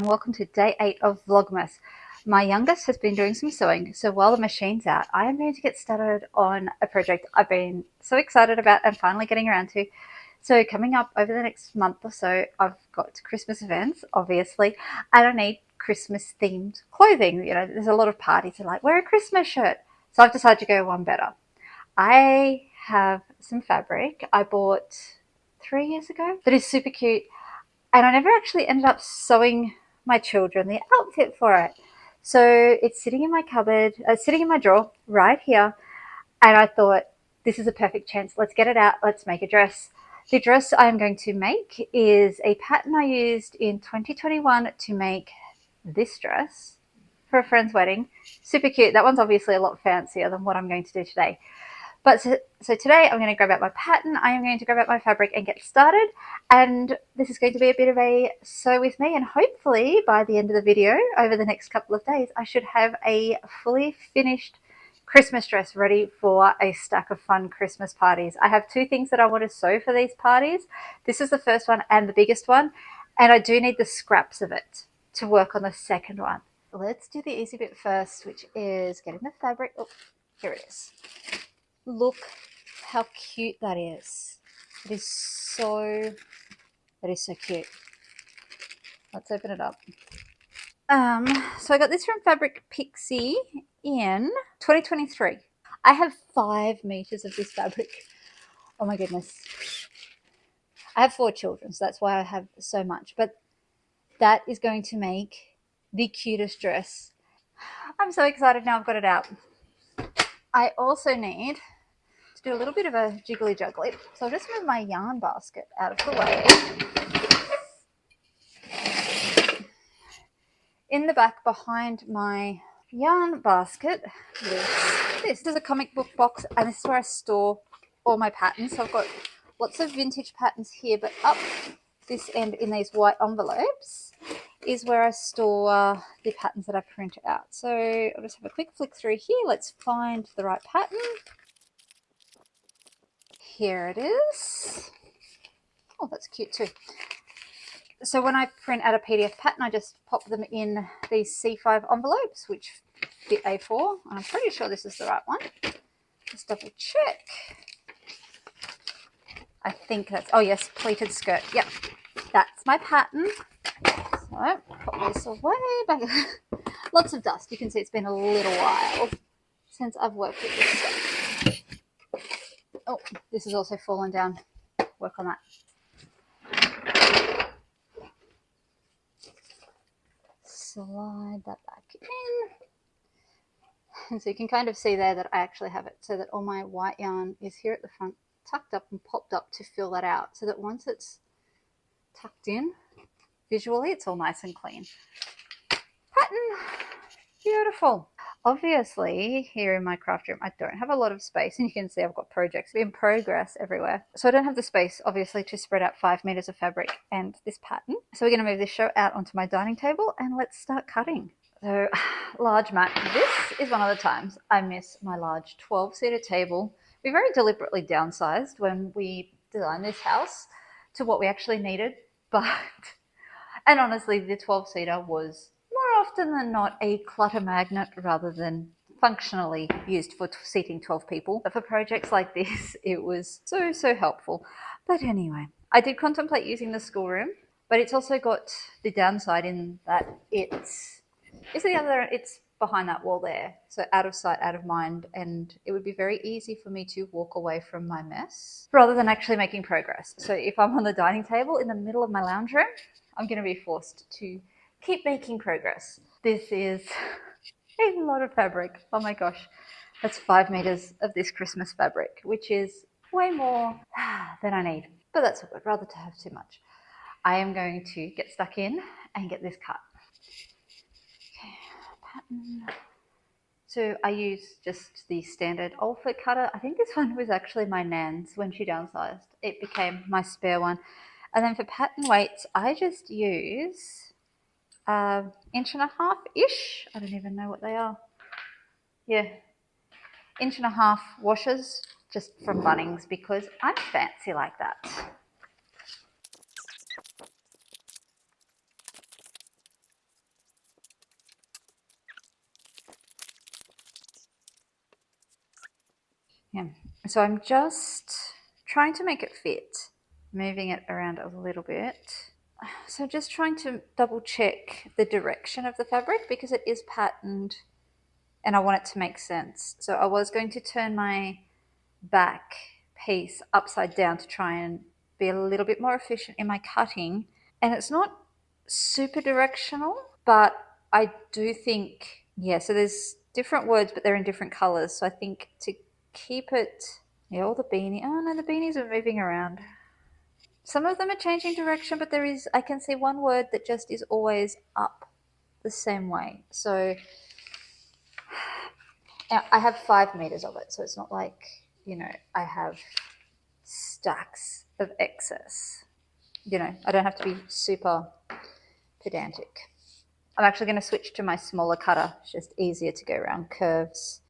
Welcome to day 8 of Vlogmas. My youngest has been doing some sewing, so while the machine's out, I am going to get started on a project I've been so excited about and finally getting around to. So coming up over the next month or so, I've got Christmas events, obviously, and I need Christmas themed clothing. You know, there's a lot of parties that are like, wear a Christmas shirt. So I've decided to go one better. I have some fabric I bought 3 years ago that is super cute, and I never actually ended up sewing my children the outfit for it. So it's sitting in my cupboard, sitting in my drawer right here. And I thought, this is a perfect chance. Let's get it out. Let's make a dress. The dress I'm going to make is a pattern I used in 2021 to make this dress for a friend's wedding. Super cute. That one's obviously a lot fancier than what I'm going to do today. But so today I'm going to grab out my pattern, I am going to grab out my fabric and get started. And this is going to be a bit of a sew with me, and hopefully by the end of the video, over the next couple of days, I should have a fully finished Christmas dress ready for a stack of fun Christmas parties. I have 2 things that I want to sew for these parties. This is the first one and the biggest one, and I do need the scraps of it to work on the second one. Let's do the easy bit first, which is getting the fabric. Oh, here it is. Look how cute that is. It is so, that is so cute. Let's open it up. So I got this from Fabric Pixie in 2023. I have 5 meters of this fabric. Oh my goodness. I have 4 children, so that's why I have so much. But that is going to make the cutest dress. I'm so excited now I've got it out. I also need to do a little bit of a jiggly juggly. So I'll just move my yarn basket out of the way. In the back behind my yarn basket this is a comic book box, and this is where I store all my patterns. So I've got lots of vintage patterns here, but up this end in these white envelopes is where I store the patterns that I print out. So I'll just have a quick flick through here. Let's find the right pattern. Here it is. Oh, that's cute too. So when I print out a PDF pattern, I just pop them in these C5 envelopes, which fit A4. And I'm pretty sure this is the right one. Just double check. I think that's, oh yes, pleated skirt. Yep, that's my pattern. So pop this away back. Lots of dust. You can see it's been a little while since I've worked with this stuff. Oh, this has also fallen down. Work on that. Slide that back in. And so you can kind of see there that I actually have it so that all my white yarn is here at the front, tucked up and popped up to fill that out, so that once it's tucked in, visually it's all nice and clean. Pattern, beautiful. Obviously, here in my craft room, I don't have a lot of space, and you can see I've got projects in progress everywhere. So I don't have the space, obviously, to spread out 5 meters of fabric and this pattern. So we're going to move this show out onto my dining table, and let's start cutting. So, large mat. This is one of the times I miss my large 12-seater table. We very deliberately downsized when we designed this house to what we actually needed, and honestly, the 12-seater was more often than not a clutter magnet rather than functionally used for seating 12 people. But for projects like this, it was so helpful. But anyway, I did contemplate using the schoolroom, but it's also got the downside in that it's behind that wall there. So out of sight, out of mind, and it would be very easy for me to walk away from my mess rather than actually making progress. So if I'm on the dining table in the middle of my lounge room, I'm going to be forced to keep making progress. This is a lot of fabric. Oh my gosh. That's 5 meters of this Christmas fabric, which is way more than I need. But that's all good. Rather to have too much. I am going to get stuck in and get this cut. Okay, pattern. So I use just the standard old foot cutter. I think this one was actually my nan's when she downsized. It became my spare one. And then for pattern weights, I just use 1.5 inch-ish. I don't even know what they are. Yeah, 1.5 inch washers just from Bunnings, because I'm fancy like that. Yeah. So I'm just trying to make it fit, moving it around a little bit. So just trying to double check the direction of the fabric because it is patterned and I want it to make sense. So I was going to turn my back piece upside down to try and be a little bit more efficient in my cutting. And it's not super directional, but I do think, yeah, so there's different words, but they're in different colors. So I think to keep it, yeah, all the beanie, oh no, the beanies are moving around. Some of them are changing direction, but there is, I can see one word that just is always up the same way. So I have 5 meters of it. So it's not like, I have stacks of excess. I don't have to be super pedantic. I'm actually going to switch to my smaller cutter. It's just easier to go around curves.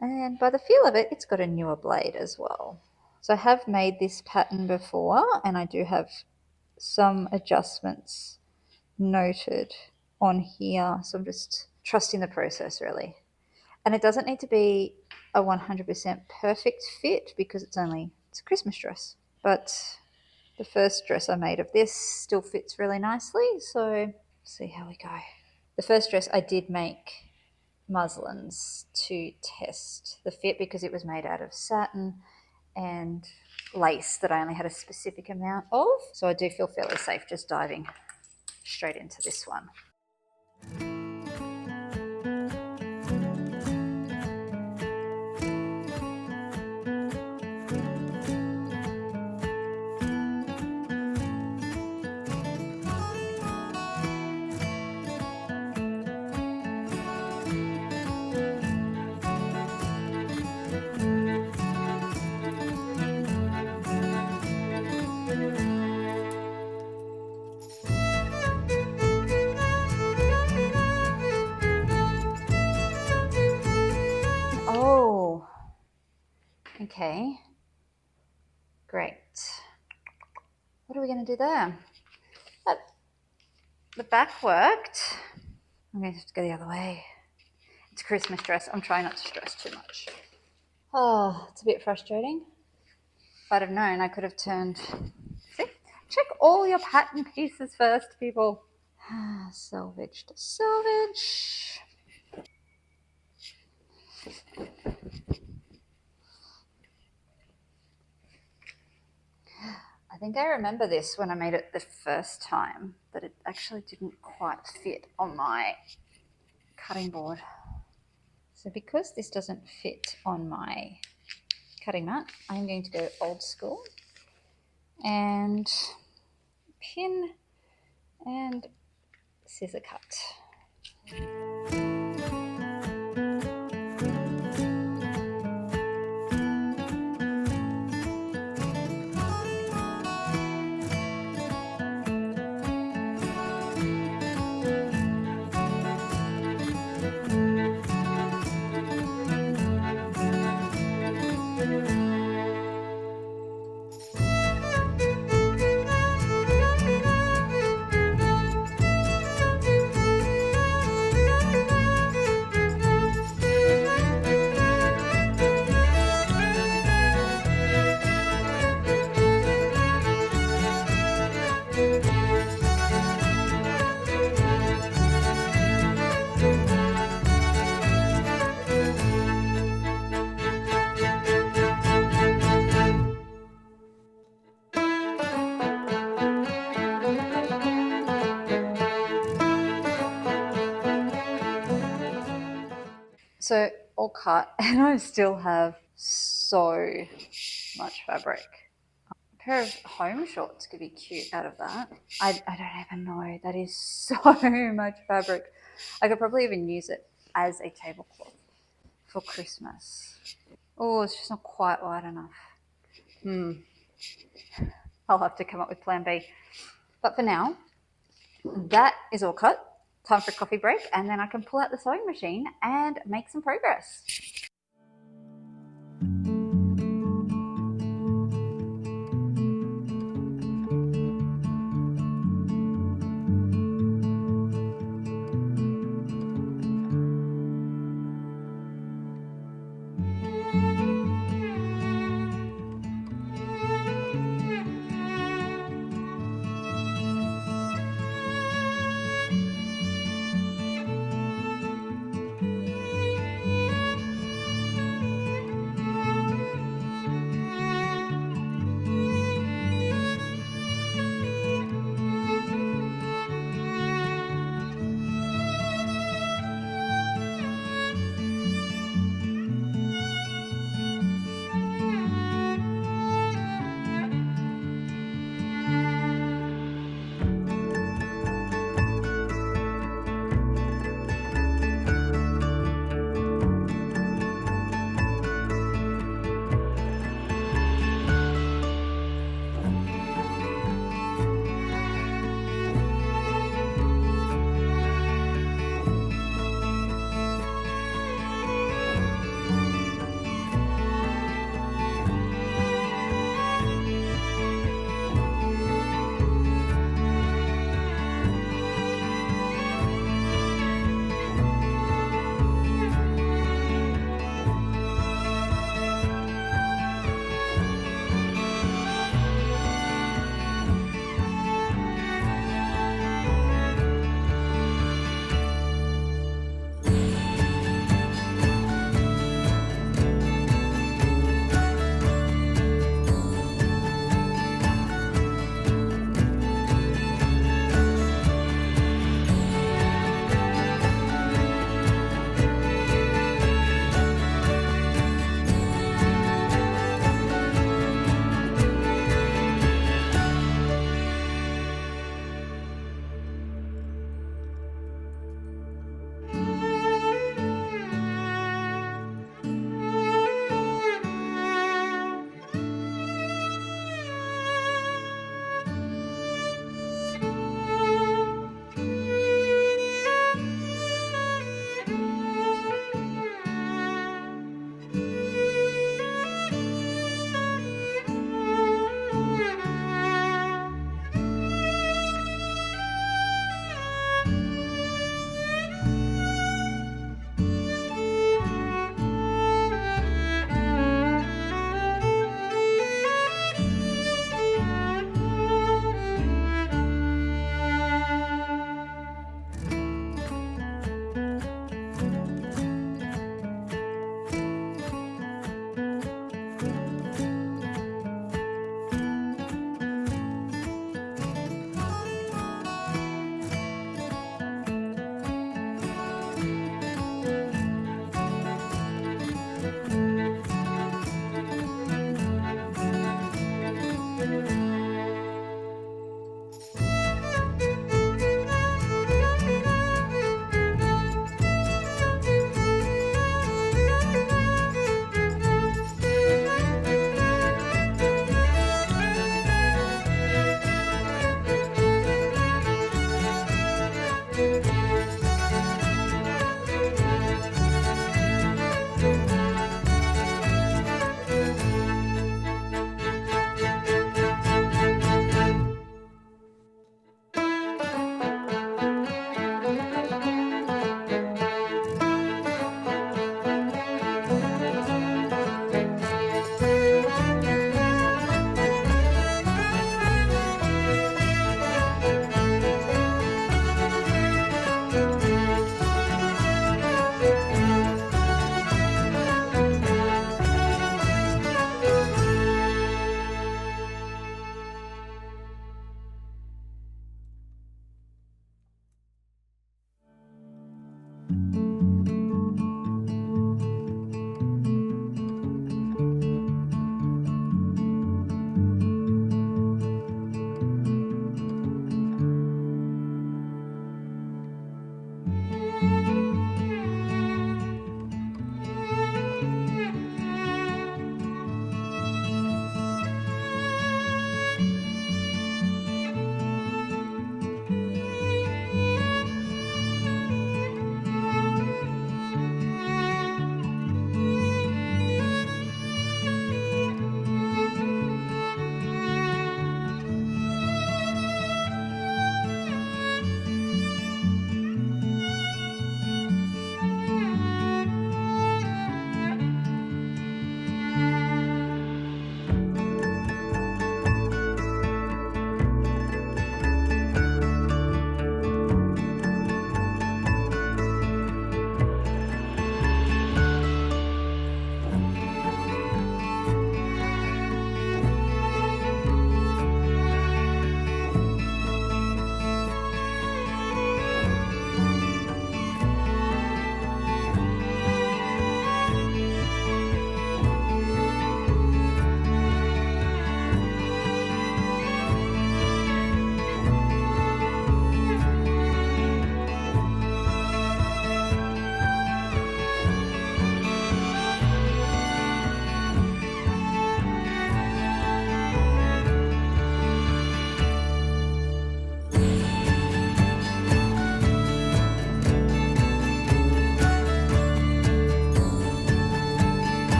And by the feel of it, it's got a newer blade as well. So I have made this pattern before and I do have some adjustments noted on here. So I'm just trusting the process really. And it doesn't need to be a 100% perfect fit because it's a Christmas dress. But the first dress I made of this still fits really nicely. So see how we go. The first dress I did make muslins to test the fit because it was made out of satin and lace that I only had a specific amount of. So I do feel fairly safe just diving straight into this one. Oh, okay, great. What are we going to do there? The back worked. I'm going to have to go the other way. It's a Christmas dress. I'm trying not to stress too much. Oh, it's a bit frustrating. If I'd have known, I could have turned. See? Check all your pattern pieces first, people. Salvage to salvage. I think I remember this when I made it the first time, that it actually didn't quite fit on my cutting board. So because this doesn't fit on my cutting mat, I'm going to go old school and pin and scissor cut. So all cut, and I still have so much fabric. A pair of home shorts could be cute out of that. I don't even know. That is so much fabric. I could probably even use it as a tablecloth for Christmas. Oh, it's just not quite wide enough. I'll have to come up with plan B. But for now, that is all cut. Time for a coffee break, and then I can pull out the sewing machine and make some progress.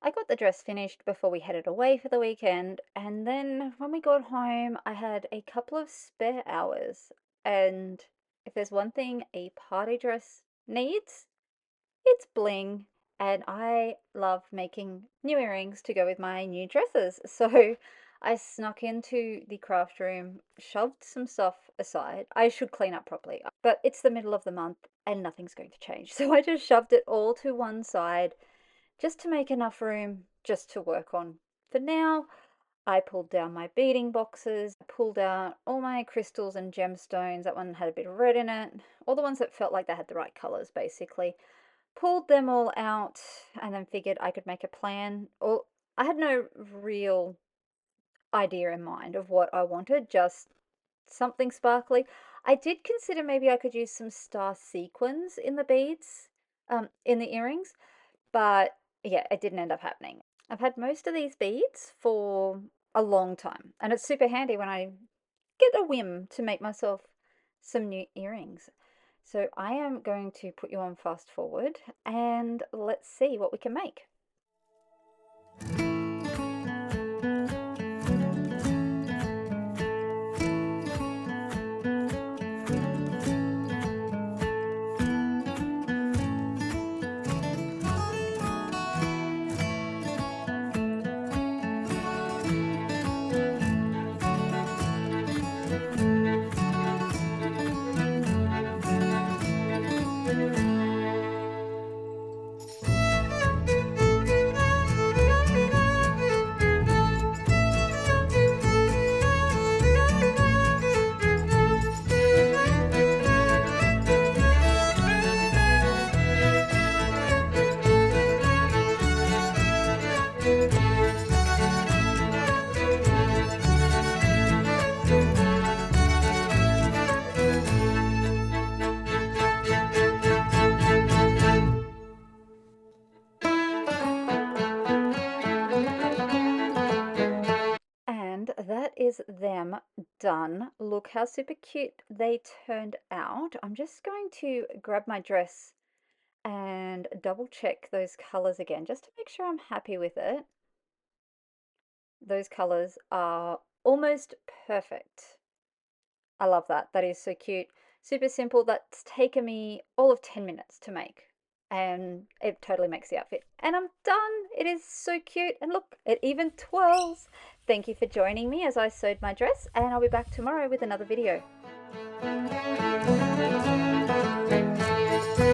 I got the dress finished before we headed away for the weekend, and then when we got home, I had a couple of spare hours. And if there's one thing a party dress needs, it's bling. And I love making new earrings to go with my new dresses. So I snuck into the craft room, shoved some stuff aside. I should clean up properly, but it's the middle of the month and nothing's going to change. So I just shoved it all to one side just to make enough room just to work on. For now, I pulled down my beading boxes, pulled out all my crystals and gemstones. That one had a bit of red in it. All the ones that felt like they had the right colors, basically. Pulled them all out and then figured I could make a plan. Or I had no real idea in mind of what I wanted, just something sparkly. I did consider maybe I could use some star sequins in the beads, in the earrings, but yeah, it didn't end up happening. I've had most of these beads for a long time, and it's super handy when I get a whim to make myself some new earrings. So I am going to put you on fast forward and let's see what we can make. And that is them done. Look how super cute they turned out. I'm just going to grab my dress and double check those colors again, just to make sure I'm happy with it. Those colors are almost perfect. I love that. That is so cute. Super simple. That's taken me all of 10 minutes to make. And it totally makes the outfit. And I'm done. It is so cute. And look, it even twirls. Thank you for joining me as I sewed my dress. And I'll be back tomorrow with another video.